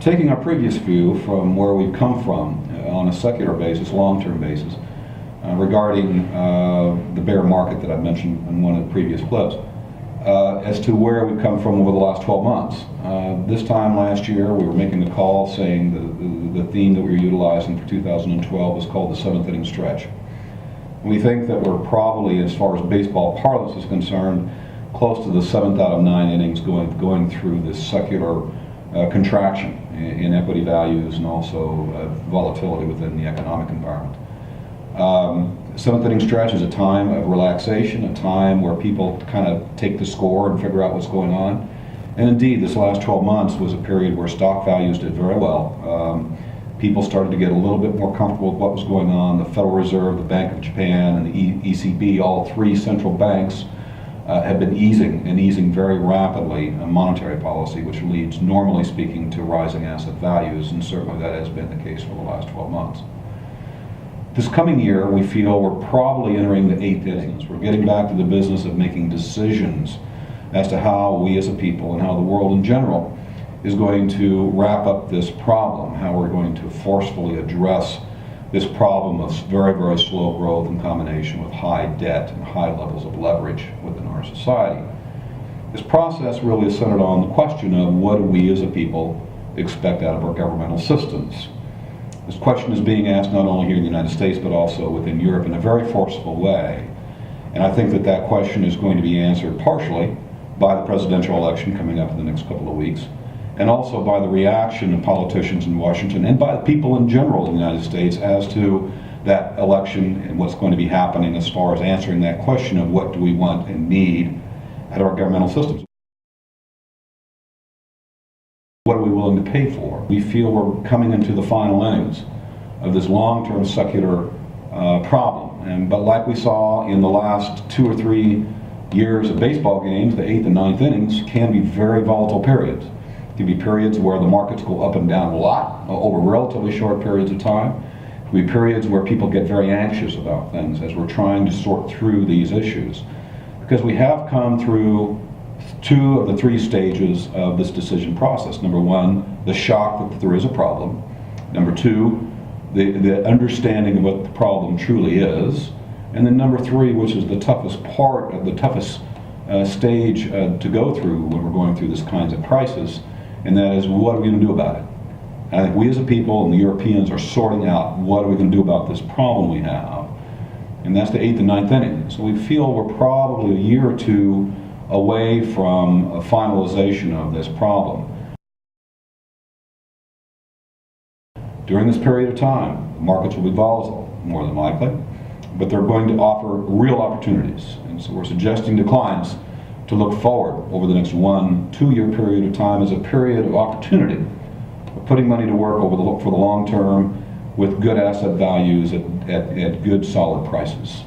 taking our previous view from where we've come from on a secular basis, long-term basis, regarding the bear market that I mentioned in one of the previous clips, as to where we've come from over the last 12 months. This time last year, we were making a call saying the theme that we were utilizing for 2012 was called the seventh inning stretch. We think that we're probably, as far as baseball parlance is concerned, close to the 7th out of 9 innings going through this secular contraction in equity values and also volatility within the economic environment. Seventh inning stretch is a time of relaxation, a time where people kind of take the score and figure out what's going on. And indeed, this last 12 months was a period where stock values did very well. People started to get a little bit more comfortable with what was going on. The Federal Reserve, the Bank of Japan, and the ECB, all three central banks, have been easing very rapidly monetary policy, which leads, normally speaking, to rising asset values, and certainly that has been the case for the last 12 months. This coming year, we feel we're probably entering the 8th innings. We're getting back to the business of making decisions as to how we as a people and how the world in general is going to wrap up this problem, how we're going to forcefully address this problem of very, very slow growth in combination with high debt and high levels of leverage within our society. This process really is centered on the question of what do we as a people expect out of our governmental systems. This question is being asked not only here in the United States but also within Europe in a very forceful way. And I think that that question is going to be answered partially by the presidential election coming up in the next couple of weeks, and also by the reaction of politicians in Washington and by the people in general in the United States as to that election and what's going to be happening as far as answering that question of what do we want and need out of our governmental systems. What are we willing to pay for? We feel we're coming into the final innings of this long-term secular problem. But like we saw in the last 2 or 3 years of baseball games, the 8th and 9th innings can be very volatile periods. It can be periods where the markets go up and down a lot over relatively short periods of time. It can be periods where people get very anxious about things as we're trying to sort through these issues. Because we have come through 2 of the 3 stages of this decision process. Number 1, the shock that there is a problem. Number 2, the understanding of what the problem truly is. And then number 3, which is the toughest part of the toughest stage to go through when we're going through this kinds of crisis, and that is, what are we going to do about it? And I think we as a people and the Europeans are sorting out what are we going to do about this problem we have. And that's the 8th and 9th inning. So we feel we're probably a year or 2 away from a finalization of this problem. During this period of time, the markets will be volatile, more than likely, but they're going to offer real opportunities. And so we're suggesting to clients to look forward over the next 1-2 year period of time as a period of opportunity, of putting money to work for the long term with good asset values at good solid prices.